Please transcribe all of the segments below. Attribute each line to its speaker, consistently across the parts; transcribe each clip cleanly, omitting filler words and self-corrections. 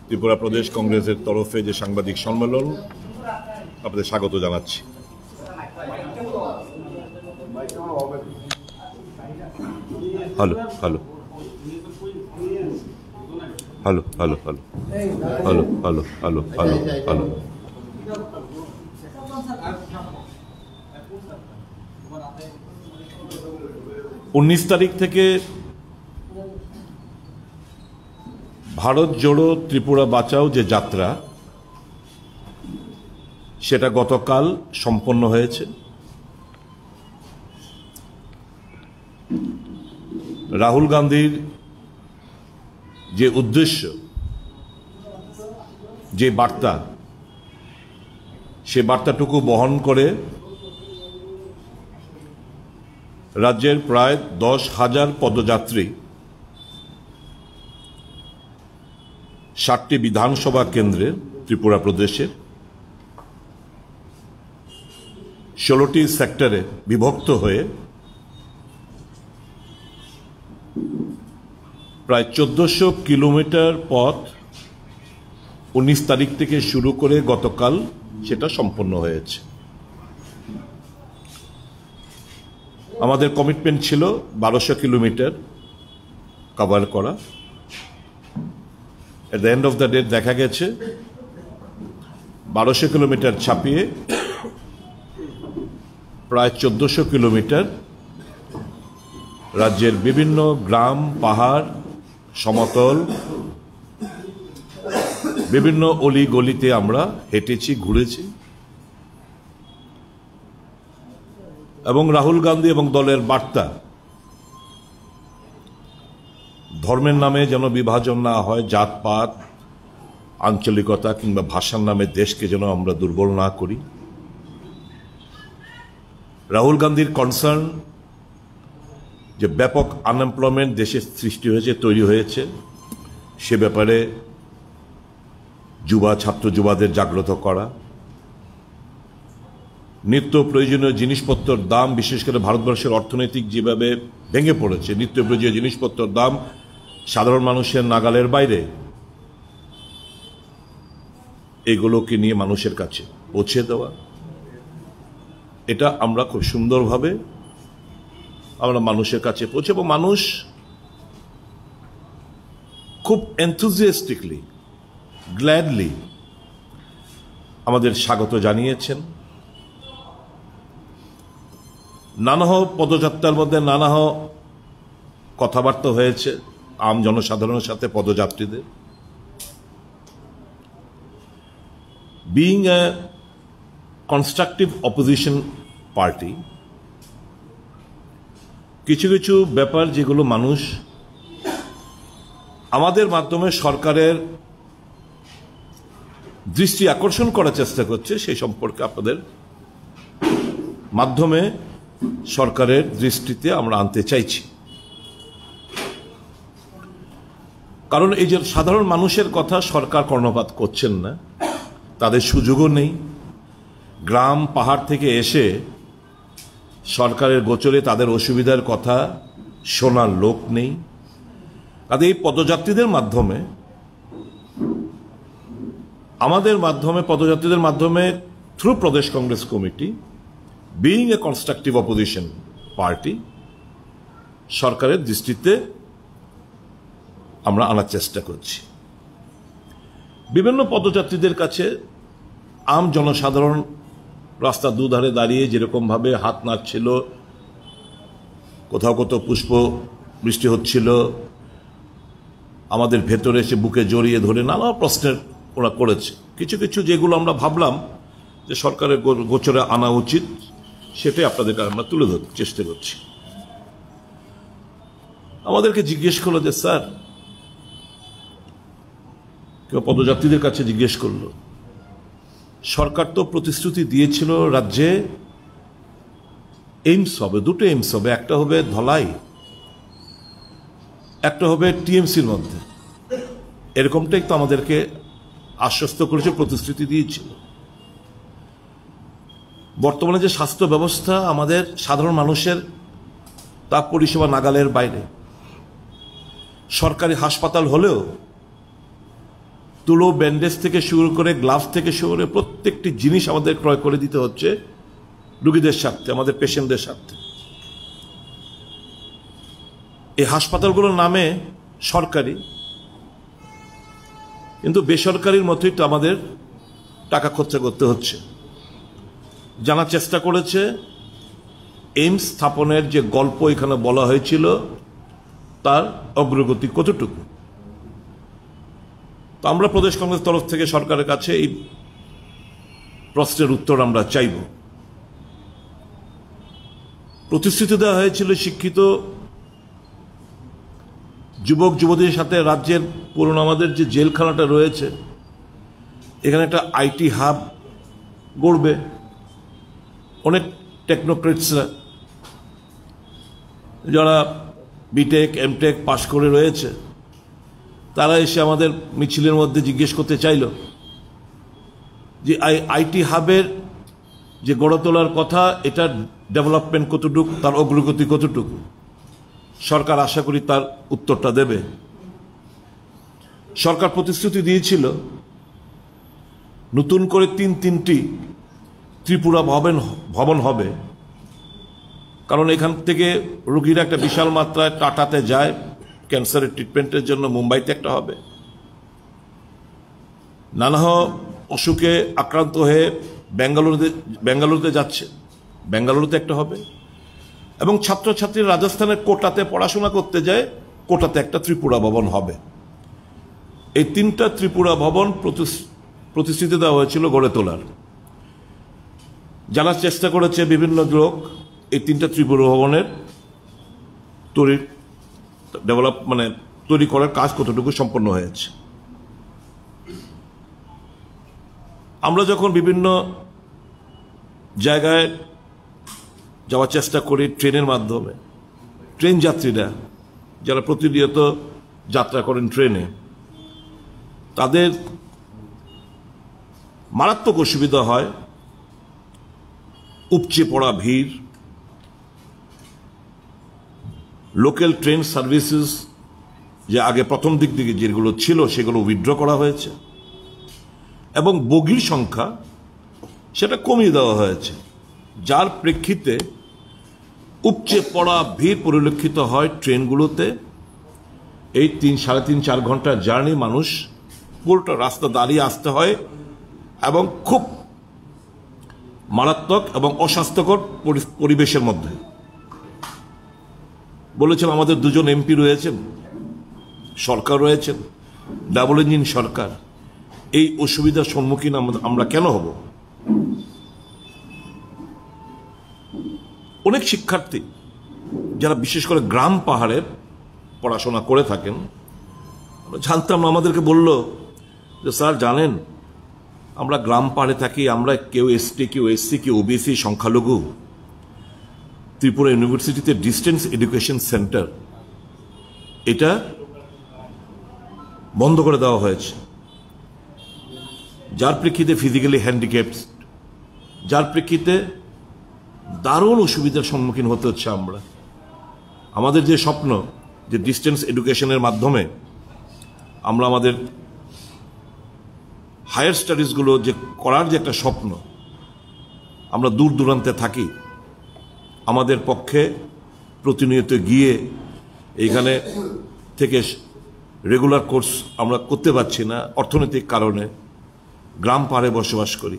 Speaker 1: ত্রিপুরা প্রদেশ কংগ্রেসের তরফে যে সাংবাদিক সম্মেলন আপনাদের স্বাগত জানাচ্ছি। Hello hello hello hello hello hello hello hello hello hello 19 তারিখ থেকে ভারত জোড়ো ত্রিপুরা বাঁচাও যে যাত্রা সেটা গতকাল সম্পন্ন হয়েছে। রাহুল গান্ধীর যে উদ্দেশ্য, যে বার্তা, সে বার্তাটুকু বহন করে রাজ্যের প্রায় 10,000 পদযাত্রী 7টি বিধানসভা কেন্দ্রে ত্রিপুরা প্রদেশের 16টি সেক্টরে বিভক্ত হয়ে প্রায় 1400 কিলোমিটার পথ 19 তারিখ থেকে শুরু করে গতকাল সেটা সম্পন্ন হয়েছে। আমাদের কমিটমেন্ট ছিল 1200 কিলোমিটার কভার করা। এট the end of the day দেখা গেছে 1200 কিলোমিটার ছাপিয়ে প্রায় 1400 কিলোমিটার রাজ্যের বিভিন্ন গ্রাম, পাহাড়, সমতল, বিভিন্ন অলি গলিতে আমরা হেঁটেছি, ঘুরেছি এবং রাহুল গান্ধী এবং দলের বার্তা, ধর্মের নামে যেন বিভাজন না হয়, জাতপাত, আঞ্চলিকতা কিংবা ভাষার নামে দেশকে যেন আমরা দুর্বল না করি। রাহুল গান্ধীর কনসার্ন যে ব্যাপক আনএমপ্লয়মেন্ট দেশে সৃষ্টি হয়েছে, তৈরি হয়েছে, সে ব্যাপারে ছাত্র যুবাদের জাগ্রত করা, নিত্য প্রয়োজনীয় জিনিসপত্রের দাম, বিশেষ করে ভারতবর্ষের অর্থনৈতিক যেভাবে ভেঙে পড়েছে, নিত্য প্রয়োজনীয় জিনিসপত্রের দাম সাধারণ মানুষের নাগালের বাইরে, এগুলোকে নিয়ে মানুষের কাছে পৌঁছে দেওয়া, এটা আমরা খুব সুন্দরভাবে আমরা মানুষের কাছে পৌঁছে, এবং মানুষ খুব এনথুজিয়াস্টিকলি, গ্ল্যাডলি আমাদের স্বাগত জানিয়েছেন। নানাহ পদযাত্রার মধ্যে নানাহ কথাবার্তা হয়েছে আম জনসাধারণের সাথে, পদযাত্রীদের। Being a constructive opposition party, কিছু কিছু ব্যাপার যেগুলো মানুষ আমাদের মাধ্যমে সরকারের দৃষ্টি আকর্ষণ করার চেষ্টা করছে, সেই সম্পর্কে আপনাদের মাধ্যমে সরকারের দৃষ্টিতে আমরা আনতে চাইছি। কারণ এই যে সাধারণ মানুষের কথা সরকার কর্ণপাত করছেন না, তাদের সুযোগও নেই। গ্রাম পাহাড় থেকে এসে সরকারের গোচরে তাদের অসুবিধার কথা শোনার লোক নেই। কাজে এই পদযাত্রীদের মাধ্যমে, আমাদের মাধ্যমে, পদযাত্রীদের মাধ্যমে, through Pradesh Congress committee, being a constructive opposition party, সরকারের দৃষ্টিতে আমরা আনার চেষ্টা করছি। বিভিন্ন পদযাত্রীদের কাছে আম জনসাধারণ রাস্তা দুধারে দাঁড়িয়ে যেরকম ভাবে হাত নাড়ছিল, কোথাও কোথাও পুষ্প বৃষ্টি হচ্ছিল, আমাদের ভেতরে এসে বুকে জড়িয়ে ধরে নানা প্রশ্নের ওরা করেছে। কিছু কিছু যেগুলো আমরা ভাবলাম যে সরকারের গোচরে আনা উচিত, সেটাই আপনাদের কাছে আমরা তুলে ধরতে চেষ্টা করছি। আমাদেরকে জিজ্ঞেস করলো যে স্যার, কেউ পদযাত্রীদের কাছে জিজ্ঞেস করলো, সরকার তো প্রতিশ্রুতি দিয়েছিল রাজ্যে এইমস হবে, দুটো এইমস হবে, একটা হবে ধলাই, একটা হবে টিএমসির মধ্যে, এরকমটাই তো আমাদেরকে আশ্বস্ত করেছে, প্রতিশ্রুতি দিয়েছিল। বর্তমানে যে স্বাস্থ্য ব্যবস্থা আমাদের সাধারণ মানুষের তা পরিষেবা নাগালের বাইরে, সরকারি হাসপাতাল হলেও তুলো, ব্যান্ডেজ থেকে শুরু করে গ্লাভস থেকে শুরু করে প্রত্যেকটি জিনিস আমাদের ক্রয় করে দিতে হচ্ছে রোগীদের স্বার্থে, আমাদের পেশেন্টদের স্বার্থে। এই হাসপাতালগুলোর নামে সরকারি, কিন্তু বেসরকারির মতোই তো আমাদের টাকা খরচা করতে হচ্ছে। জানার চেষ্টা করেছে এইমস স্থাপনের যে গল্প এখানে বলা হয়েছিল তার অগ্রগতি কতটুকু। তো আমরা প্রদেশ কংগ্রেস তরফ থেকে সরকারের কাছে এই প্রশ্নের উত্তর আমরা চাইব। প্রতিশ্রুতি দেওয়া হয়েছিল শিক্ষিত যুবক যুবতীদের সাথে রাজ্যের পুরনো আমাদের যে জেলখানাটা রয়েছে এখানে একটা আইটি হাব গড়বে। অনেক টেকনোক্রেটসরা যারা বিটেক এমটেক পাশ করে রয়েছে তারা এসে আমাদের মিছিলের মধ্যে জিজ্ঞেস করতে চাইল যে আইটি হাবের যে গড়ে তোলার কথা, এটার ডেভেলপমেন্ট কতটুকু, তার অগ্রগতি কতটুকু। সরকার আশা করি তার উত্তরটা দেবে। সরকার প্রতিশ্রুতি দিয়েছিল নতুন করে তিনটি ত্রিপুরা ভবন হবে, কারণ এখান থেকে রোগীরা একটা বিশাল মাত্রায় টাটাতে যায় ক্যান্সারের ট্রিটমেন্টের জন্য, মুম্বাইতে একটা হবে, নানা অসুখে আক্রান্ত হয়ে বেঙ্গালুরুতে যাচ্ছে, বেঙ্গালুরুতে একটা হবে, এবং ছাত্রছাত্রী রাজস্থানের কোটাতে পড়াশোনা করতে যায়, কোটাতে একটা ত্রিপুরা ভবন হবে। এই তিনটা ত্রিপুরা ভবন প্রতিশ্রুতি দেওয়া হয়েছিল গড়ে তোলার। জানার চেষ্টা করেছে বিভিন্ন লোক এই তিনটা ত্রিপুরা ভবনের তৈরি করার কাজ কতটুকু সম্পন্ন হয়েছে। আমরা যখন বিভিন্ন জায়গায় যাওয়ার চেষ্টা করি ট্রেনের মাধ্যমে, ট্রেন যাত্রীরা যারা প্রতিনিয়ত যাত্রা করেন ট্রেনে, তাদের মারাত্মক অসুবিধা হয়। উপচে পড়া ভিড়, লোকাল ট্রেন সার্ভিসেস যে আগে প্রথম দিক থেকে যেগুলো ছিল সেগুলো উইথড্র করা হয়েছে, এবং বগির সংখ্যা সেটা কমিয়ে দেওয়া হয়েছে, যার প্রেক্ষিতে উপচে পড়া ভিড় পরিলক্ষিত হয় ট্রেনগুলোতে। এই 3-3.5-4 ঘন্টার জার্নি মানুষ পুরোটা রাস্তা দাঁড়িয়ে আসতে হয়, এবং খুব মারাত্মক এবং অস্বাস্থ্যকর পরিবেশের মধ্যে। বলেছিলাম আমাদের দুজন এমপি রয়েছেন, সরকার রয়েছেন, ডাবল ইঞ্জিন সরকার, এই অসুবিধার সম্মুখীন আমরা কেন হব? অনেক শিক্ষার্থী যারা বিশেষ করে গ্রাম পাহাড়ে পড়াশোনা করে থাকেন, জানতাম না, আমাদেরকে বলল যে স্যার জানেন আমরা গ্রাম পাহাড়ে থাকি, আমরা কেউ এসটি, কেউ এসসি, কেউ ওবিসি, সংখ্যালঘু। ত্রিপুরা ইউনিভার্সিটিতে ডিস্টেন্স এডুকেশন সেন্টার এটা বন্ধ করে দেওয়া হয়েছে, যার প্রেক্ষিতে ফিজিক্যালি হ্যান্ডিক্যাপড, যার প্রেক্ষিতে দারুণ অসুবিধার সম্মুখীন হতে হচ্ছে। আমাদের যে স্বপ্ন যে ডিস্টেন্স এডুকেশনের মাধ্যমে আমরা আমাদের হায়ার স্টাডিজগুলো যে করার যে একটা স্বপ্ন, আমরা দূর দূরান্তে থাকি, আমাদের পক্ষে প্রতিনিয়ত গিয়ে এইখানে থেকে রেগুলার কোর্স আমরা করতে পারছি না অর্থনৈতিক কারণে, গ্রাম পাহাড়ে বসবাস করি।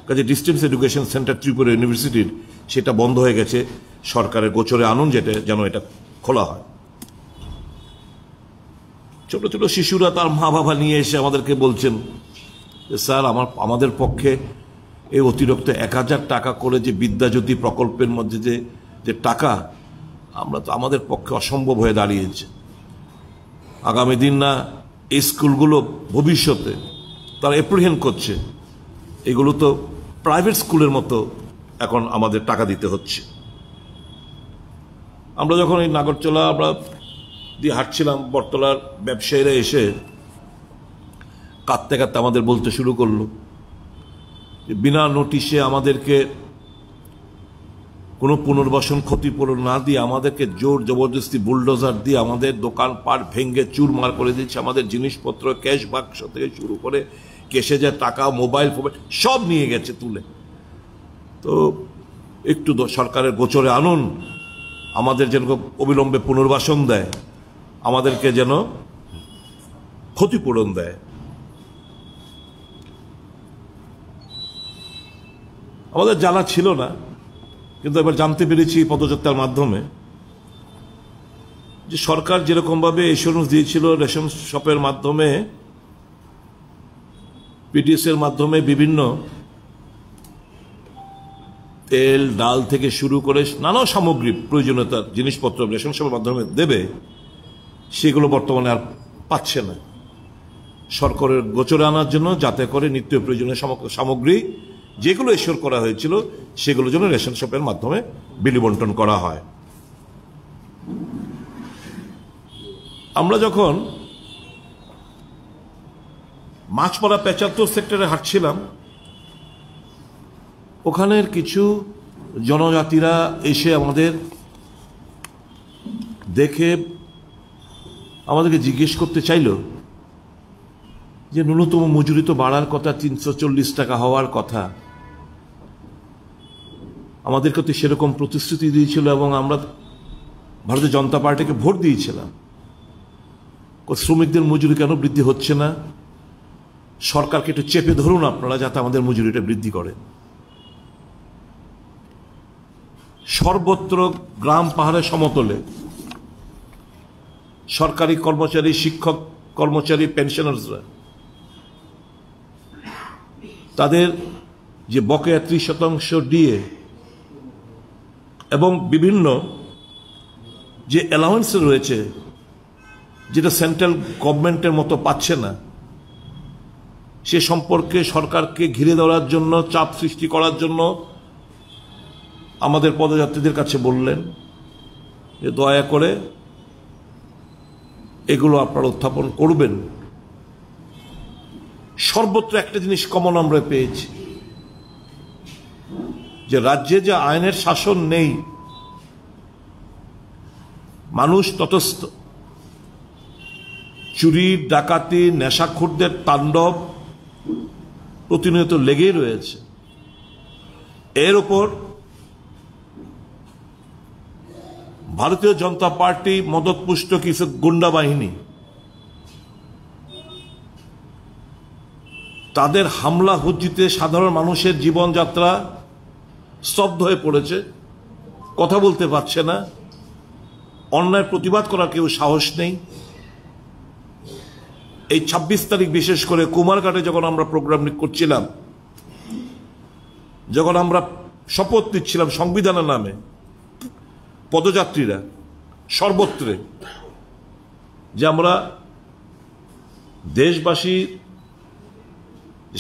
Speaker 1: কাজে ডিস্টেন্স এডুকেশন সেন্টার ত্রিপুরা ইউনিভার্সিটির সেটা বন্ধ হয়ে গেছে, সরকারের গোচরে আনুন যেন এটা খোলা হয়। ছোট ছোট শিশুরা তার মা বাবা নিয়ে এসে আমাদেরকে বলছেন যে স্যার আমাদের পক্ষে এই অতিরিক্ত 1000 টাকা করে যে বিদ্যাজ্যোতি প্রকল্পের মধ্যে যে টাকা, আমাদের পক্ষে অসম্ভব হয়ে দাঁড়িয়েছে। আগামী দিন না এই স্কুলগুলো ভবিষ্যতে তারা এপ্রিহেন্ড করছে, এগুলো তো প্রাইভেট স্কুলের মতো এখন আমাদের টাকা দিতে হচ্ছে। আমরা যখন এই নাগরচলা আমরা দিয়ে হাঁটছিলাম, বটতলার ব্যবসায়ীরা এসে কাঁদতে কাঁদতে আমাদের বলতে শুরু করলো যে বিনা নোটিশে আমাদেরকে কোনো পুনর্বাসন ক্ষতিপূরণ না দিয়ে আমাদেরকে জোর জবরদস্তি বুলডোজার দিয়ে আমাদের দোকানপাট ভেঙে চুরমার করে দিচ্ছে। আমাদের জিনিসপত্র, ক্যাশ বাক্স থেকে শুরু করে কেসে যে টাকা, মোবাইল ফোন সব নিয়ে গেছে তুলে। তো একটু সরকারের গোচরে আনুন, আমাদের যেন অবিলম্বে পুনর্বাসন দেয়, আমাদেরকে যেন ক্ষতিপূরণ দেয়। আমাদের জানা ছিল না, কিন্তু এবার জানতে পেরেছি পদযাত্রার মাধ্যমে যে সরকার যেরকমভাবে এসুরেন্স দিয়েছিল রেশন শপের মাধ্যমে, পিটিএস এর মাধ্যমে বিভিন্ন তেল ডাল থেকে শুরু করে নানা সামগ্রী প্রয়োজনীয়তার জিনিসপত্র রেশন শপের মাধ্যমে দেবে, সেগুলো বর্তমানে আর পাচ্ছে না। সরকারের গোচরে আনার জন্য যাতে করে নিত্য প্রয়োজনীয় সামগ্রী যেগুলো এসর করা হয়েছিল সেগুলো যেন রেশন শপের মাধ্যমে বিলি বন্টন করা হয়। আমরা যখন মাছপাড়া ৭৫ সেক্টরে হাঁটছিলাম, ওখানের কিছু জনজাতিরা এসে আমাদের দেখে আমাদেরকে জিজ্ঞেস করতে চাইল যে ন্যূনতম মজুরি তো বাড়ার কথা, ৩৪০ টাকা হওয়ার কথা। আমাদেরকে তো সেরকম প্রতিশ্রুতি দিয়েছিল এবং আমরা ভারতীয় জনতা পার্টিকে ভোট দিয়েছিলাম। শ্রমিকদের মজুরি কেন বৃদ্ধি হচ্ছে না? সরকারকে একটু চেপে ধরুন আপনারা, যাতে আমাদের মজুরিটা বৃদ্ধি করে। সর্বত্র গ্রাম পাহাড়ের সমতলে সরকারি কর্মচারী, শিক্ষক কর্মচারী, পেনশনার্সরা তাদের যে বকেয়া ৩০% ডিএ এবং বিভিন্ন যে অ্যালাউন্স রয়েছে যেটা সেন্ট্রাল গভর্নমেন্টের মতো পাচ্ছে না, সে সম্পর্কে সরকারকে ঘিরে ধরার জন্য, চাপ সৃষ্টি করার জন্য আমাদের পদযাত্রীদের কাছে বললেন যে দয়া করে এগুলো আপনারা উত্থাপন করবেন। সর্বত্র একটা জিনিস কমন আমরা পেয়েছি, যে রাজ্যে যে আইনের শাসন নেই, মানুষ তটস্থ, চুরি ডাকাতি নেশাখোরদের তাণ্ডব প্রতিনিয়ত লেগেই রয়েছে। এর উপর ভারতীয় জনতা পার্টি মদতপুষ্ট কিছু গুন্ডা বাহিনী তাদের হামলা হুজ্জিতে সাধারণ মানুষের জীবনযাত্রা স্তব্ধ হয়ে পড়েছে, কথা বলতে পারছে না, অন্যায় প্রতিবাদ করার কেউ সাহস নেই। এই ২৬ তারিখ বিশেষ করে কুমারঘাটে যখন আমরা প্রোগ্রাম করছিলাম, যখন আমরা শপথ নিচ্ছিলাম সংবিধানের নামে, পদযাত্রীরা সর্বত্রে যে আমরা দেশবাসীর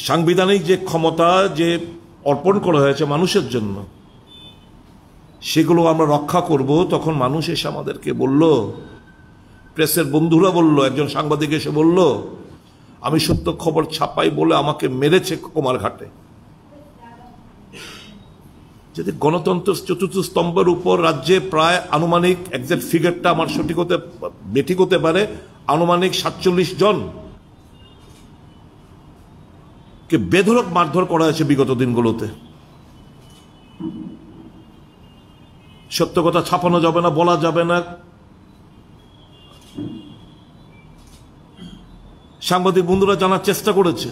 Speaker 1: সাংবিধানিক যে ক্ষমতা যে অর্পণ করা হয়েছে মানুষের জন্য, সেগুলো আমরা রক্ষা করব, তখন মানুষ এসে আমাদেরকে বলল, প্রেসের বন্ধুরা বলল, একজন সাংবাদিক এসে বলল আমি সত্য খবর ছাপাই বলে আমাকে মেরেছে কুমারঘাটে। যদি গণতন্ত্র চতুর্থ স্তম্ভের উপর রাজ্যে প্রায় আনুমানিক, এক্সাক্ট ফিগারটা আমার বেঠিক হতে পারে, আনুমানিক ৪৭ জন কে বেধড়ক মারধর করা হয়েছে বিগত দিনগুলোতে। সত্য কথা ছাপানো যাবে না, বলা যাবে না। সাংবাদিক বন্ধুরা জানার চেষ্টা করেছে,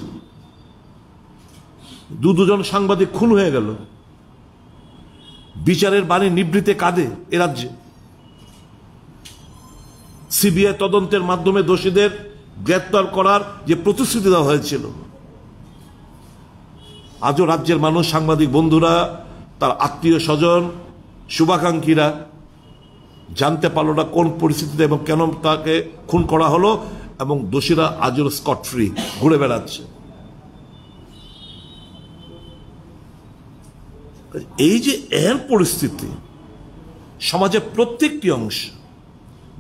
Speaker 1: দুজন সাংবাদিক খুন হয়ে গেল। বিচারের বাণী নিবৃতে কাঁদে এ রাজ্যে। সিবিআই তদন্তের মাধ্যমে দোষীদের গ্রেপ্তার করার যে প্রতিশ্রুতি দেওয়া হয়েছিল, আজও রাজ্যের মানুষ, সাংবাদিক বন্ধুরা, তার আত্মীয় স্বজন, শুভাকাঙ্ক্ষীরা জানতে পারল না কোন পরিস্থিতিতে এবং কেন তাকে খুন করা হলো, এবং দোষীরা আজও স্কট ফ্রি ঘুরে বেড়াচ্ছে। এই যে এর পরিস্থিতি, সমাজের প্রত্যেকটি অংশ,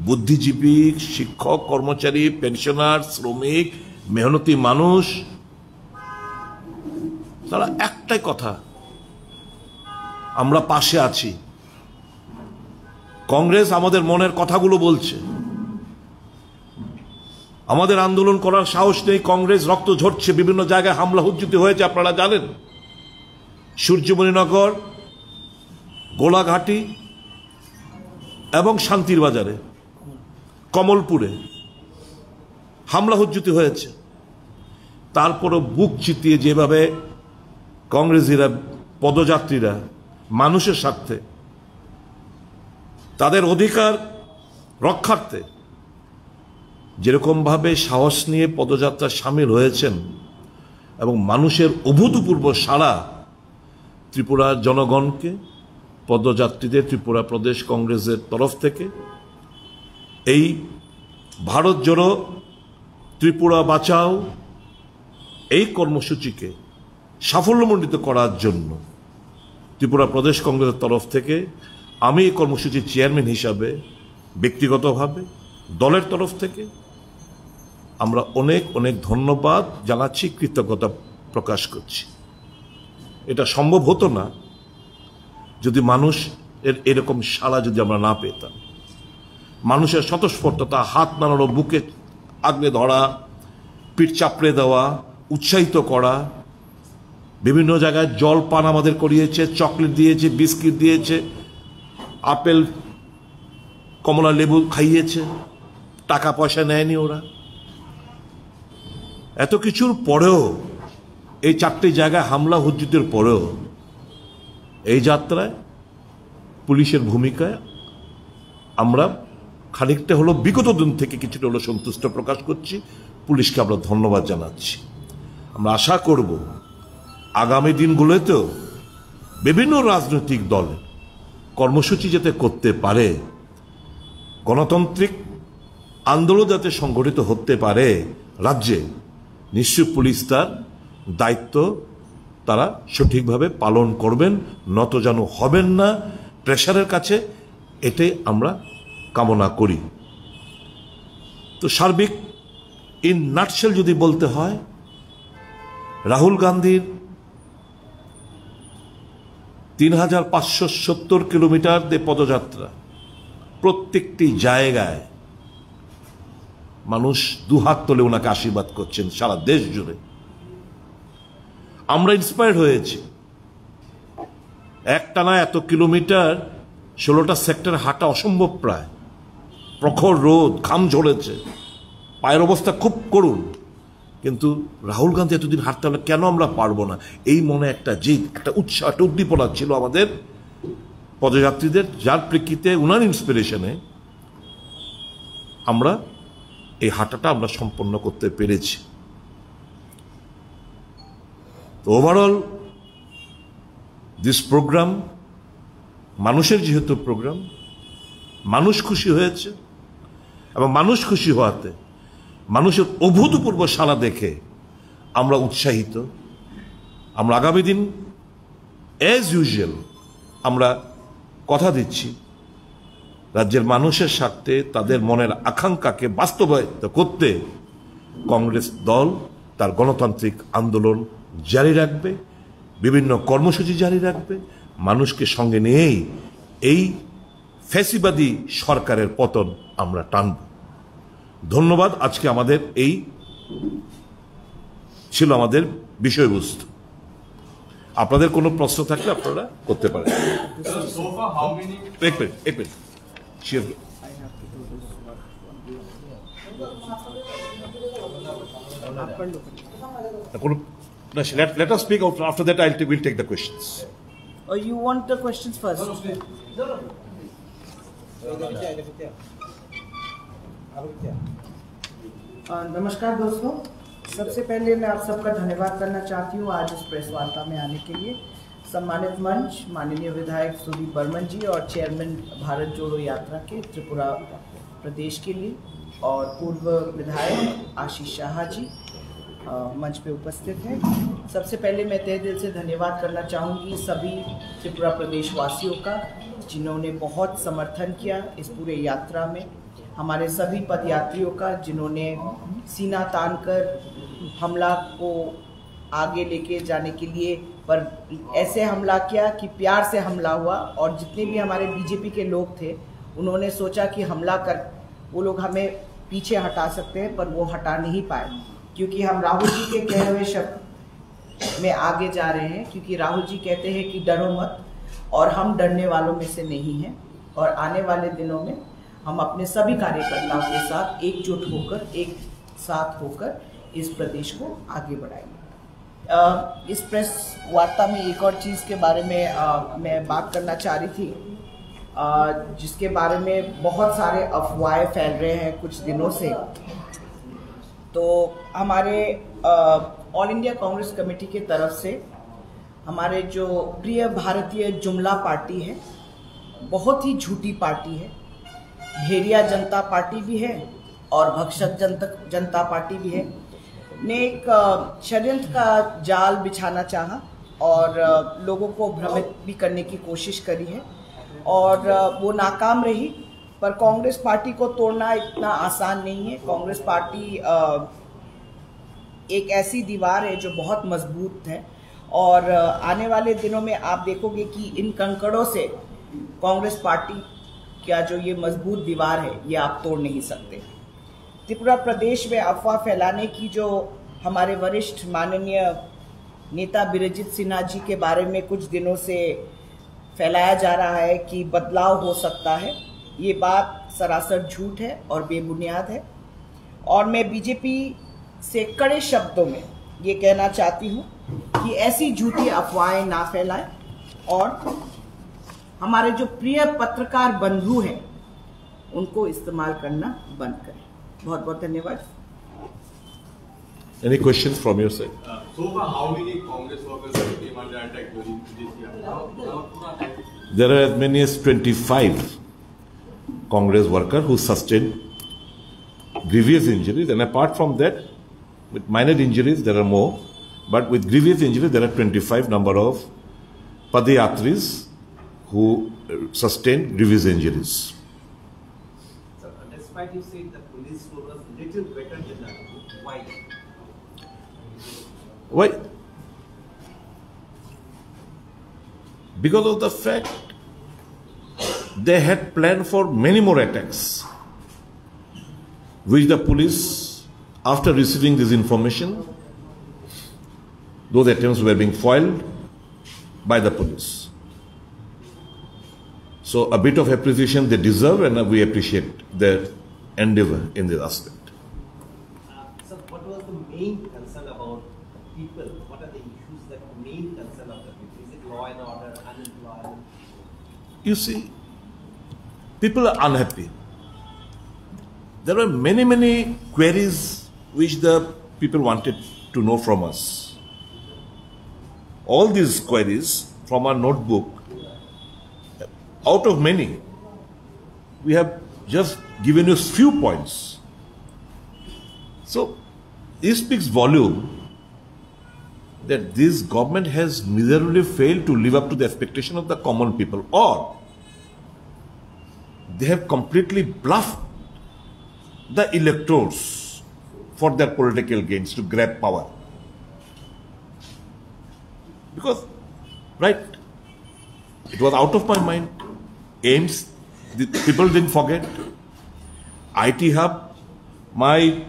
Speaker 1: বুদ্ধিজীবী, শিক্ষক, কর্মচারী, পেনশনার, শ্রমিক, মেহনতি মানুষ, তারা একটাই কথা, আমরা পাশে আছি, কংগ্রেস আমাদের মনের কথাগুলো বলছে। আমাদের আন্দোলন করার সাহস নেই, কংগ্রেস রক্ত ঝরছে, বিভিন্ন জায়গায় হামলা হুজ্জুতি হয়েছে, আপনারা জানেন। সূর্যমণিনগর, গোলাঘাটি এবং শান্তির বাজারে, কমলপুরে হামলা হুজ্জুতি হয়েছে। তারপরও বুক চিতিয়ে যেভাবে কংগ্রেসীরা, পদযাত্রীরা মানুষের স্বার্থে, তাদের অধিকার রক্ষার্থে যেরকমভাবে সাহস নিয়ে পদযাত্রায় সামিল হয়েছেন এবং মানুষের অভূতপূর্ব সাড়া ত্রিপুরার জনগণকে, পদযাত্রীদের, ত্রিপুরা প্রদেশ কংগ্রেসের তরফ থেকে এই ভারত জোড়ো, ত্রিপুরা বাঁচাও এই কর্মসূচিকে সাফল্যমণ্ডিত করার জন্য ত্রিপুরা প্রদেশ কংগ্রেসের তরফ থেকে আমি এই কর্মসূচির চেয়ারম্যান হিসাবে ব্যক্তিগতভাবে, দলের তরফ থেকে আমরা অনেক অনেক ধন্যবাদ জানাচ্ছি, কৃতজ্ঞতা প্রকাশ করছি। এটা সম্ভব হতো না যদি মানুষের এরকম সাড়া যদি আমরা না পেতাম। মানুষের স্বতঃস্ফূর্ততা, হাত নাড়ানো, বুকে আগলে ধরা, পিঠ চাপড়ে দেওয়া, উৎসাহিত করা, বিভিন্ন জায়গায় জল পান আমাদের করিয়েছে, চকলেট দিয়েছে, বিস্কিট দিয়েছে, আপেল কমলা লেবু খাইয়েছে, টাকা পয়সা নেয়নি ওরা। এত কিছুর পরেও, এই 4টি জায়গায় হামলা হুজ্জুতের পরেও এই যাত্রায় পুলিশের ভূমিকায় আমরা খানিকটা হলো বিগত দিন থেকে কিছুটা হলো সন্তুষ্ট প্রকাশ করছি। পুলিশকে আমরা ধন্যবাদ জানাচ্ছি। আমরা আশা করব আগামী দিনগুলোতেও বিভিন্ন রাজনৈতিক দল কর্মসূচি যাতে করতে পারে, গণতান্ত্রিক আন্দোলন যাতে সংগঠিত হতে পারে রাজ্যে, নিশ্চয় পুলিশ তার দায়িত্ব তারা সঠিকভাবে পালন করবেন, নতজানু হবেন না প্রেশারের কাছে, এটাই আমরা কামনা করি। তো সার্বিক ইন নাটশেল যদি বলতে হয়, রাহুল গান্ধীর 3570 কিলোমিটার যে পদযাত্রা, প্রত্যেকটি জায়গায় মানুষ দুহাত তুলে ওনাকে আশীর্বাদ করছেন সারা দেশ জুড়ে। আমরা ইন্সপায়ার্ড হয়েছি। একটানা এত কিলোমিটার, 16টা সেক্টর হাঁটা অসম্ভব প্রায়, প্রখর রোদ, ঘাম ঝরেছে, পায়ের অবস্থা খুব করুণ, কিন্তু রাহুল গান্ধী এতদিন হাঁটতে হলে কেন আমরা পারবো না, এই মনে একটা জিদ, একটা উৎসাহ, একটা উদ্দীপনা ছিল আমাদের পদযাত্রীদের, যার প্রেক্ষিতে উনার ইন্সপিরেশনে আমরা এই হাঁটাটা আমরা সম্পন্ন করতে পেরেছি। তো ওভারঅল দিস প্রোগ্রাম, মানুষের যেহেতু প্রোগ্রাম, মানুষ খুশি হয়েছে এবং মানুষ খুশি হওয়াতে, মানুষের অভূতপূর্ব সাড়া দেখে আমরা উৎসাহিত। আমরা আগামী দিন অ্যাজ ইউজুয়াল আমরা কথা দিচ্ছি রাজ্যের মানুষের স্বার্থে, তাদের মনের আকাঙ্ক্ষাকে বাস্তবায়িত করতে কংগ্রেস দল তার গণতান্ত্রিক আন্দোলন জারি রাখবে, বিভিন্ন কর্মসূচি জারি রাখবে, মানুষকে সঙ্গে নিয়েই এই ফ্যাসিবাদী সরকারের পতন আমরা টানব। ধন্যবাদ। আজকে আমাদের এই ছিল আমাদের বিষয়বস্তু। আপনাদের কোনো প্রশ্ন থাকলে আপনারা করতে পারেন। এক minute. Let us speak out. After that, we'll take the questions.
Speaker 2: Or you want the questions first? नमस्कार दोस्तों, सबसे पहले मैं आप सबका धन्यवाद करना चाहती हूँ आज इस प्रेस वार्ता में आने के लिए। सम्मानित मंच, माननीय विधायक सुदीप बर्मन जी और चेयरमैन भारत जोड़ो यात्रा के त्रिपुरा प्रदेश के लिए, और पूर्व विधायक आशीष शाह जी मंच पे उपस्थित हैं। सबसे पहले मैं तहे दिल से धन्यवाद करना चाहूँगी सभी त्रिपुरा प्रदेश वासियों का, जिन्होंने बहुत समर्थन किया इस पूरे यात्रा में, हमारे सभी पदयात्रियों का जिन्होंने सीना तान कर हमला को आगे लेके जाने के लिए, पर ऐसे हमला किया कि प्यार से हमला हुआ, और जितने भी हमारे बीजेपी के लोग थे उन्होंने सोचा कि हमला कर वो लोग हमें पीछे हटा सकते हैं, पर वो हटा नहीं पाए, क्योंकि हम राहुल जी के कहे हुए शब्द में आगे जा रहे हैं। क्योंकि राहुल जी कहते हैं कि डरो मत, और हम डरने वालों में से नहीं हैं। और आने वाले दिनों में हम अपने सभी कार्यकर्ताओं के साथ एकजुट होकर, एक साथ होकर इस प्रदेश को आगे बढ़ाएंगे। इस प्रेस वार्ता में एक और चीज़ के बारे में मैं बात करना चाह रही थी, जिसके बारे में बहुत सारे अफवाहें फैल रहे हैं कुछ दिनों से। तो हमारे ऑल इंडिया कांग्रेस कमेटी की तरफ से हमारे जो प्रिय भारतीय जुमला पार्टी है, बहुत ही झूठी पार्टी है, भेड़िया जनता पार्टी भी है और भक्षक जनता पार्टी भी है, ने एक षड्यंत्र का जाल बिछाना चाहा और लोगों को भ्रमित भी करने की कोशिश करी है, और वो नाकाम रही। पर कांग्रेस पार्टी को तोड़ना इतना आसान नहीं है। कांग्रेस पार्टी एक ऐसी दीवार है जो बहुत मजबूत है, और आने वाले दिनों में आप देखोगे कि इन कंकड़ों से कांग्रेस पार्टी का जो ये मजबूत दीवार है, ये आप तोड़ नहीं सकते। त्रिपुरा प्रदेश में अफवाह फैलाने की जो हमारे वरिष्ठ माननीय नेता बिरजित सिन्हा जी के बारे में कुछ दिनों से फैलाया जा रहा है कि बदलाव हो सकता है, ये बात सरासर झूठ है और बेबुनियाद है। और मैं बीजेपी से कड़े शब्दों में ये कहना चाहती हूँ कि ऐसी झूठी अफवाहें ना फैलाएं, और हमारे जो प्रिय पत्रकार बंधु हैं उनको इस्तेमाल करना बंद करें। बहुत बहुत धन्यवाद।
Speaker 1: Any questions from your side?
Speaker 3: So far, how many Congress workers came under attack during this year?
Speaker 1: There are as many as 25 Congress workers who sustained grievous injuries, and apart from that, with minor injuries there are more, but with grievous injuries there are 25 number of padayatris who sustained grievous injuries.
Speaker 4: So, despite you saying the police was a little better than that, why?
Speaker 1: Why? Because of the fact they had planned for many more attacks, which the police, after receiving this information, those attempts were being foiled by the police. So a bit of appreciation they deserve, and we appreciate their endeavor in this aspect.
Speaker 4: So what was the main concern about people? What are the issues that main concern of the people? Is it law and order, unemployment?
Speaker 1: You see, people are unhappy. There were many queries which the people wanted to know from us. All these queries from our notebook, out of many, we have just given you few points. So, this speaks volume that this government has miserably failed to live up to the expectation of the common people, or they have completely bluffed the electors for their political gains to grab power. Because, right, it was out of my mind. AIMS, the people didn't forget. IT Hub, my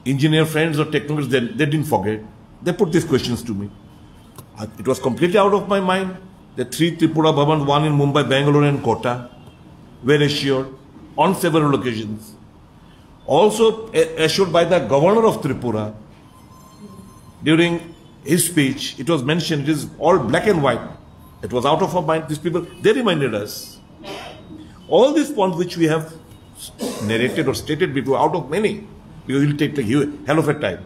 Speaker 1: engineer friends or technicians, they didn't forget. They put these questions to me. It was completely out of my mind. The 3 Tripura Bhavans, 1 in Mumbai, Bangalore and Kota, were assured on several occasions. Also assured by the governor of Tripura during his speech. It was mentioned, it is all black and white. It was out of our mind. These people, they reminded us. All these points which we have narrated or stated before, out of many, because it will take a hell of a time.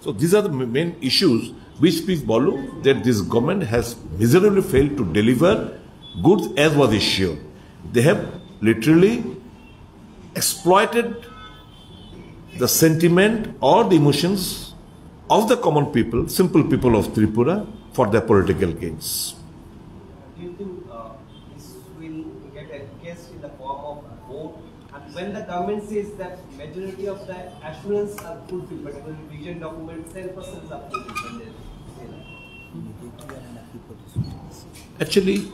Speaker 1: So these are the main issues which speaks volume that this government has miserably failed to deliver goods as was assured. They have literally exploited the sentiment or the emotions of the common people, simple people of Tripura, for their political gains.
Speaker 4: Do you think this will get encased in the form of a vote? And when the government says that majority of the assurance are fulfilled, particularly vision documents, 10% are fulfilled, when they say that?
Speaker 1: Actually,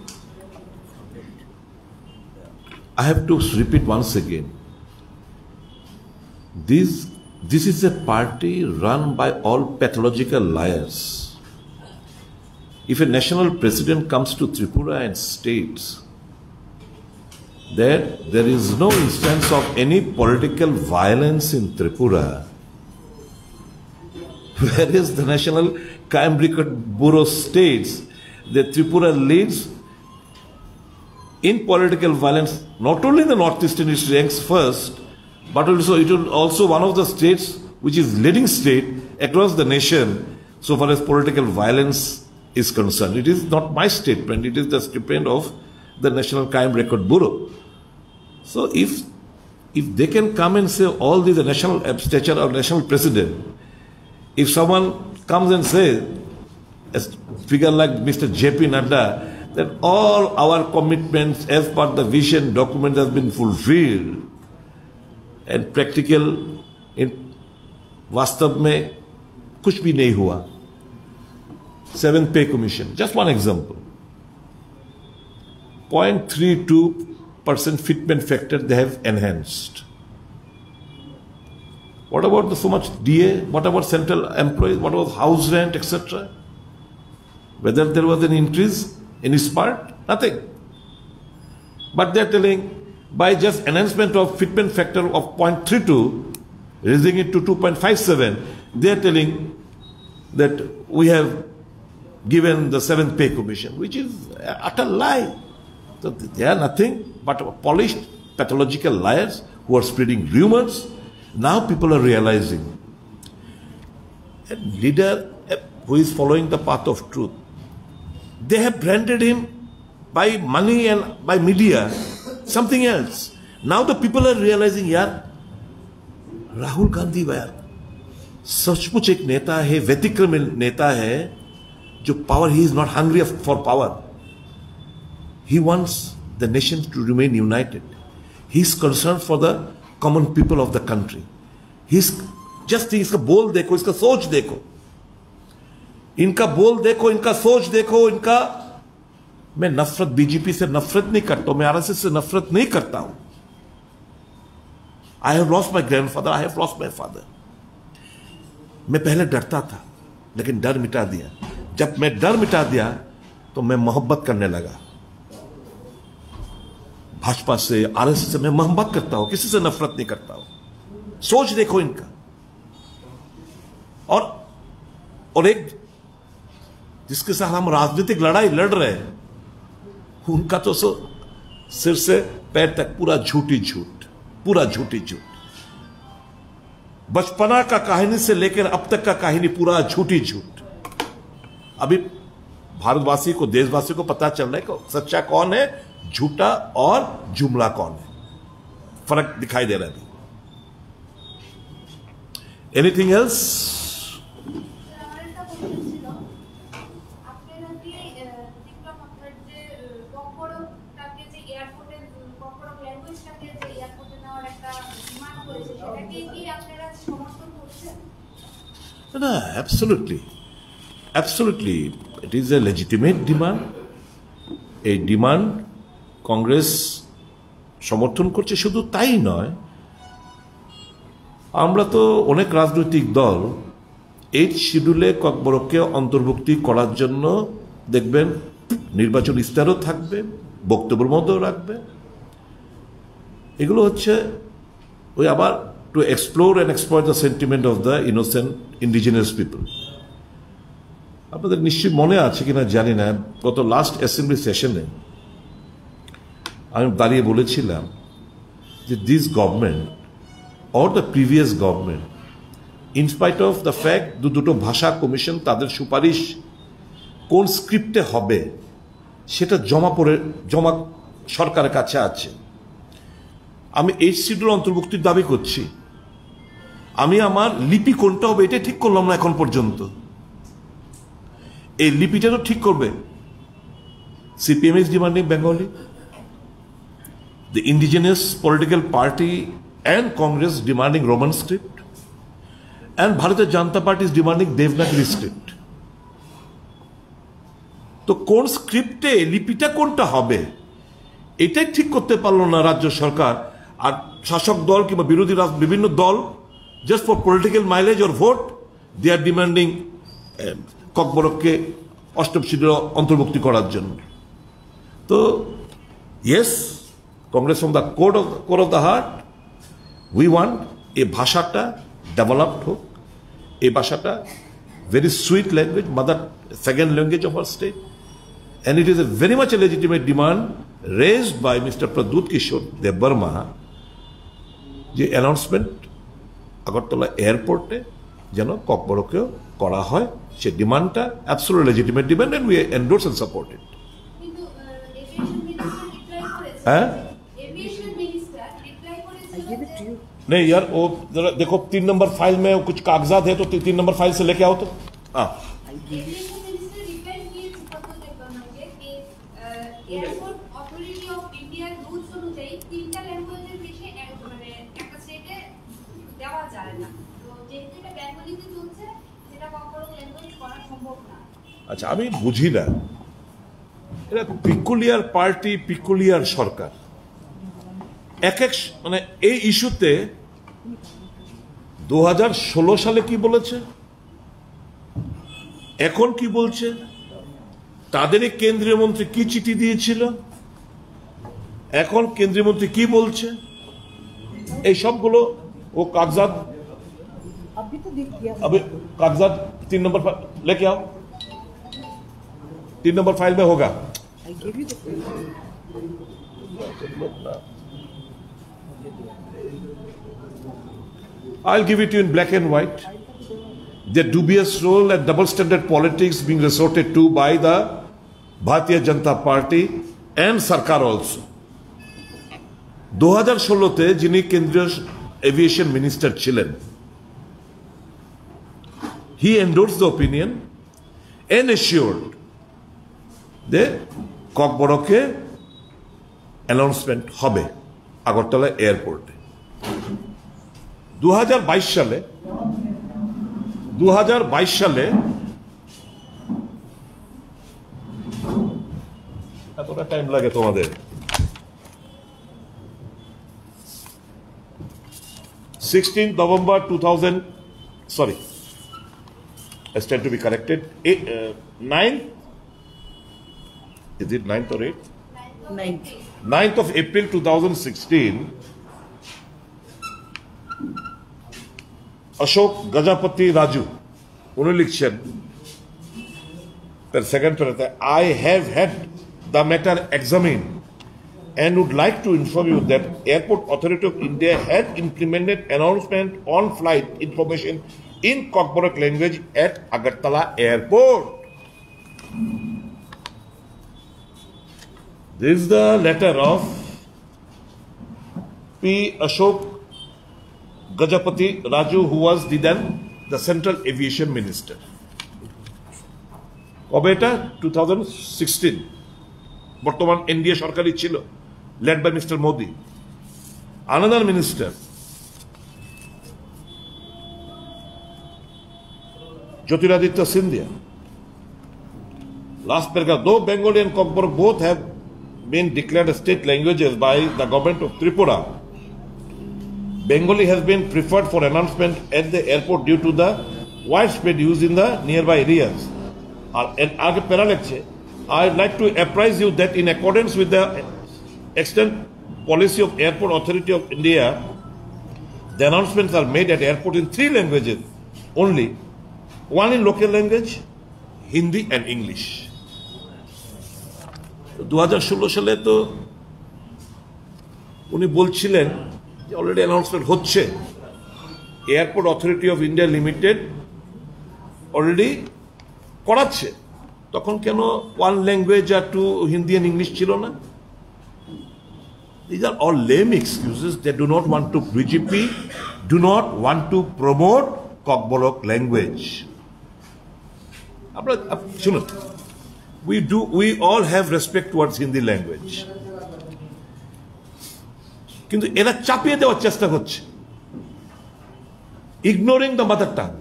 Speaker 1: I have to repeat once again. This is a party run by all pathological liars. If a national president comes to Tripura and states that there is no instance of any political violence in Tripura, whereas the National Crime Record Bureau states that Tripura leads in political violence, not only in the northeastern, it ranks first, but also it is also one of the states which is leading state across the nation so far as political violence is concerned. It is not my statement, it is the statement of the National Crime Record Bureau. So if they can come and say all these, the national stature of national president, if someone comes and says, a figure like Mr. J.P. Nadda, that all our commitments as per the vision document has been fulfilled and practical in वास्तव में कुछ भी नहीं हुआ. 7th Pay Commission, just one example. 0.32% fitment factor they have enhanced. What about the so much DA? What about central employees? What about house rent, etc.? Whether there was an increase in his part? Nothing. But they are telling by just enhancement of fitment factor of 0.32, raising it to 2.57, they are telling that we have given the 7th Pay Commission, which is an utter lie. So they are nothing but polished pathological liars who are spreading rumors. Now people are realizing a leader who is following the path of truth. They have branded him by money and by media something else. Now the people are realizing, यार राहुल गांधी यार सचमुच एक नेता है, व्यतिक्रम नेता है जो power, he is not hungry for power. He wants the nation to remain united. He is concerned for the common people of the country. He's just इसका बोल देखो, इसका सोच देखो, इनका बोल देखो, इनका सोच देखो, इनका. मैं नफरत बीजेपी से नफरत नहीं करता हूं, मैं आरएसएस से नफरत नहीं करता हूं. I have lost my grandfather, I have lost my father. मैं पहले डरता था लेकिन डर मिटा दिया. जब मैं डर मिटा दिया तो मैं मोहब्बत करने लगा. भाजपा से, आरएसएस से मैं मोहब्बत करता हूं, किसी से नफरत नहीं करता हूं. सोच देखो इनका. और एक जिसके साथ हम राजनीतिक लड़ाई लड़ रहे हैं, उनका तो सिर से पैर तक पूरा झूठी झूठ, पूरा झूठी झूठ. बचपना का कहानी से लेकर अब तक का कहानी पूरा झूठी झूठ. अभी भारतवासी को, देशवासी को पता चल रहा है कि सच्चा कौन है, झूठा और जुमला कौन है. फर्क दिखाई दे रहा है. Anything else? No, absolutely. Absolutely. It is a legitimate demand. A demand Congress সমর্থন করছে. শুধু তাই নয়, আমরা তো অনেক রাজনৈতিক দল 8 শিডিউলে kokborokকে অন্তর্ভুক্তি করার জন্য দেখবেন নির্বাচন ইস্তারও থাকবে, বক্তব্যের মধ্যেও রাখবে. এগুলো হচ্ছে ওই আবার to explore and exploit the sentiment of the innocent indigenous people. আপনাদের নিশ্চয়ই মনে আছে কিনা জানি না, গত লাস্ট অ্যাসেম্বলি সেশনে আমি দাঁড়িয়ে বলেছিলাম যে this government or the previous government, in spite of the fact দুটো ভাষা কমিশন তাদের সুপারিশ কোন স্ক্রিপ্টে হবে সেটা জমা সরকারের কাছে আছে. আমি এই শিডিউল অন্তর্ভুক্তির দাবি করছি. আমি আমার লিপি কোনটা হবে এটা ঠিক করলাম না এখন পর্যন্ত. এই লিপিটা তো ঠিক করবে. CPM is demanding Bengali, the indigenous political party and Congress demanding Roman script, and Bharatiya Janata Party is demanding Devanagari script. তো কোন স্ক্রিপ্টে লিপিটা কোনটা হবে এটাই ঠিক করতে পারলো না রাজ্য সরকার, আর শাসক দল কিংবা বিরোধী বিভিন্ন দল just for political mileage or vote they are demanding ককবরককে অষ্টম শিডিউল অন্তর্ভুক্তি করার জন্য। তো yes, Congress from the core of the heart we want এই ভাষাটা ডেভেলপড হোক, এই ভাষাটা very sweet language, mother second language of our state, and it is a very much a legitimate demand raised by Mr. Pradut Kishore Debarma যে announcement Agartala এয়ারপোর্টে যেন ককবরকেও করা হয়, সে ডিমান্ডটা absolutely legitimate demand, and we endorse and support it. হ্যাঁ नहीं यार, वो जरा देखो 3 नंबर फाइल में कुछ कागजात है तो 3 नंबर फाइल से लेके आओ तो। हाँ আচ্ছা, আমি বুঝি না, এটা পিকুলিয়ার পার্টি, পিকুলিয়ার সরকার, এক এক মানে এই ইস্যুতে 2016 সালে কি বলেছে, এখন কি বলছে, তাদেরই কেন্দ্রীয় মন্ত্রী কি চিঠি দিয়েছিল, এখন কেন্দ্রীয় মন্ত্রী কি বলছে, এই সবগুলো ও কাগজাত अभी कागजात 3 नंबर लेके आओ, 3 नंबर फाइल में होगा। I'll give it to you in black and white. The dubious role and double standard politics being resorted to by the Bharatiya Janata Party and Sarkar also. 2016 তে যিনি কেন্দ্রীয় এভিয়েশন মিনিস্টার ছিলেন, he endorsed the opinion and assured যে ককবরকে announcement হবে আগরতলা এয়ারপোর্টে। 2022 সালে এতটা time লাগে তোমাদের, 16 November 2000, sorry, I stand to be corrected, 9th, is it 9th or 8th? 9th of April 2016, Ashok Gajapati Raju उन्होंने लिखছেন पर सेकंड पर रहता है, I have had the matter examined and would like to inform you that Airport Authority of India had implemented announcement on flight information in Kokborok language at Agartala Airport. This is the letter of P. Ashok Gajapati Raju, who was then the Central Aviation Minister. কবে এটা? 2016, বর্তমান NDA সরকারই ছিল, led by Mr. Modi. Another minister, Jyotiraditya Scindia. Last paragraph, though Bengali and Kokborok both have been declared state languages by the government of Tripura, Bengali has been preferred for announcement at the airport due to the widespread use in the nearby areas. And आगे para लिखছে, I'd like to apprise you that in accordance with the extant policy of Airport Authority of India, the announcements are made at airport in 3 languages only, one in local language, Hindi and English. 2016 সালে তো উনি বলছিলেন যে already announcement হচ্ছে, airport authority of India limited already করাচ্ছে, তখন কেন one language আর 2 হিন্দি এন্ড ইংলিশ ছিল না? These are all lame excuses. They do not want to, BJP do not want to promote Kokborok language. শুনুন, we all have respect towards Hindi language. কিন্তু এরা চাপিয়ে দেওয়ার চেষ্টা করছে, ignoring the mother tongue.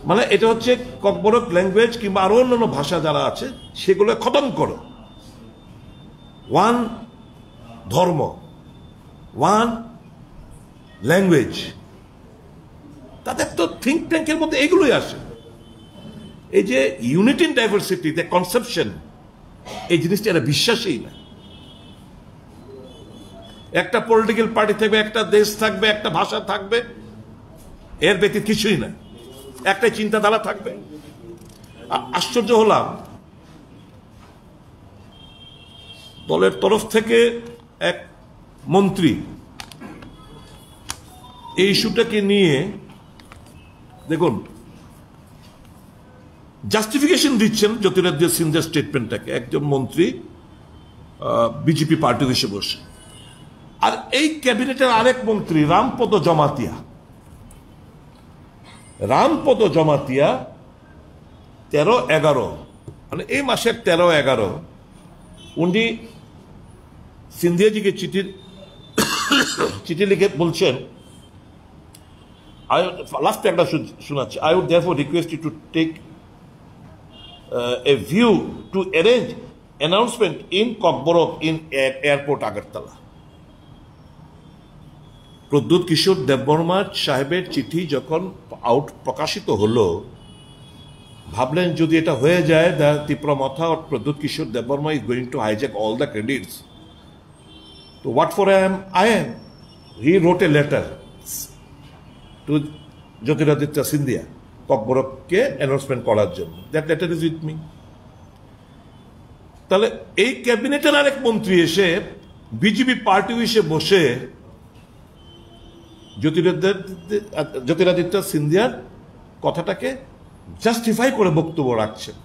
Speaker 1: মানে এটা হচ্ছে kokborok ল্যাঙ্গুয়েজ কিংবা আরো অন্যান্য ভাষা যারা আছে সেগুলো খতম করো, ওয়ান ধর্ম, ওয়ান ল্যাঙ্গুয়েজ, তাদের তো থিঙ্ক ট্যাঙ্কের মধ্যে এগুলোই আসে। এই যে unity in diversity, the conception, এই জিনিসটা এরা বিশ্বাসই না। একটা পলিটিক্যাল পার্টি থাকবে, একটা দেশ থাকবে, একটা ভাষা থাকবে, এর ব্যতীত কিছুই না, একটাই চিন্তাধারা থাকবে। আশ্চর্য হলাম, দলের তরফ থেকে এক মন্ত্রী এই ইস্যুটাকে নিয়ে দেখুন জাস্টিফিকেশন দিচ্ছেন জ্যোতিরাদিত্য সিন্ধিয়ার স্টেটমেন্টটাকে, একজন মন্ত্রী বিজেপি পার্টি হিসেবে বসে। আর এই ক্যাবিনেটের আরেক মন্ত্রী রামপদ জমাতিয়া 13-11, মানে এই মাসের 13-11 উনি সিন্ধিয়াজিকে চিঠি লিখে বলছেন, লাস্ট একটা শোনাচ্ছি, I would therefore request you to take a view to arrange announcement in kokborok in airport Agartala. Pradyut Kishore Debbarma সাহেবের চিঠি যখন প্রকাশিত হলো, ভাবলেন যদি এটা হয়ে যায়, তীব্রমথা or Pradyot Kishore Debbarma is going to hijack all the credits. So what for I am? He wrote a letter to Jyotiraditya Scindia kokborokকে অ্যানাউন্সমেন্ট করার জন্য। That letter is with me. তাহলে এই ক্যাবিনেটের আরেক মন্ত্রী এসে বিজেপি পার্টি হিসেবে বসে জ্যোতিরাদিত্য সিন্ধিয়ার কথাটাকে জাস্টিফাই করে বক্তব্য রাখছেন।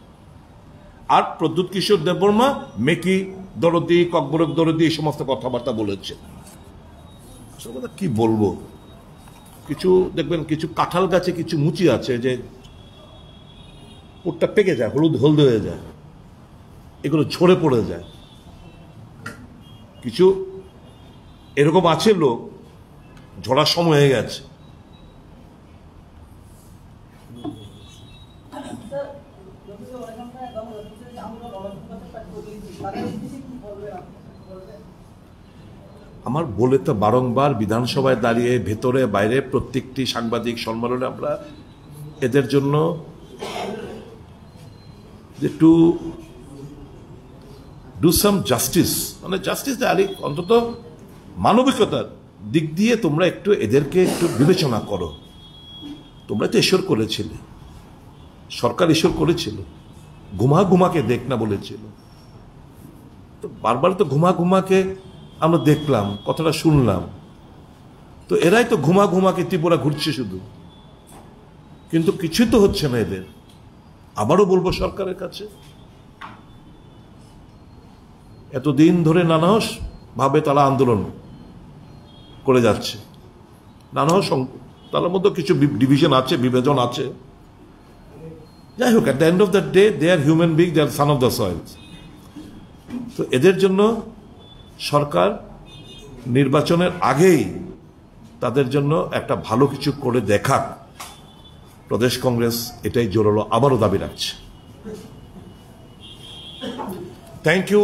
Speaker 1: আর প্রদ্যুৎ কিশোর দেববর্মা মেকি দরদি, kokborok দরদি, এই সমস্ত কথাবার্তা বলেছেন। আসলে কথা কি বলবো, কিছু দেখবেন কিছু কাঁঠাল গাছে কিছু মুচি আছে যে ওটা পেকে যায়, হলদে হয়ে যায়, এগুলো ঝরে পড়ে যায়। কিছু এরকম আছে লোক, ঝরার সময় হয়ে গেছে। আমার বলে তো বারংবার বিধানসভায় দাঁড়িয়ে ভেতরে বাইরে প্রত্যেকটি সাংবাদিক সম্মেলনে আমরা এদের জন্য একটু ডু সাম জাস্টিস, মানে জাস্টিস অন্তত মানবিকতার দিক দিয়ে তোমরা একটু এদেরকে একটু বিবেচনা করো। তোমরা তো ঈশ্বর করেছিলে, সরকার ঈশ্বর করেছিল, ঘুমাকে দেখ না বলেছিল। তো বারবার তো ঘুমাকে আমরা দেখলাম, কথাটা শুনলাম, তো এরাই তো ঘুমাকে ত্রিপুরা ঘুরছে শুধু, কিন্তু কিছুই তো হচ্ছে না এদের। আবারও বলবো সরকারের কাছে, এতদিন ধরে নানাহস ভাবে তারা আন্দোলন করে যাচ্ছে, নানাহস তার মধ্যে কিছু ডিভিশন আছে, বিভাজন আছে, যাই হোক, at the end of the day they are human being, they are son of the soils. তো এদের জন্য সরকার নির্বাচনের আগেই তাদের জন্য একটা ভালো কিছু করে দেখাক, প্রদেশ কংগ্রেস এটাই জোরালো আবারও দাবি রাখছে। Thank you.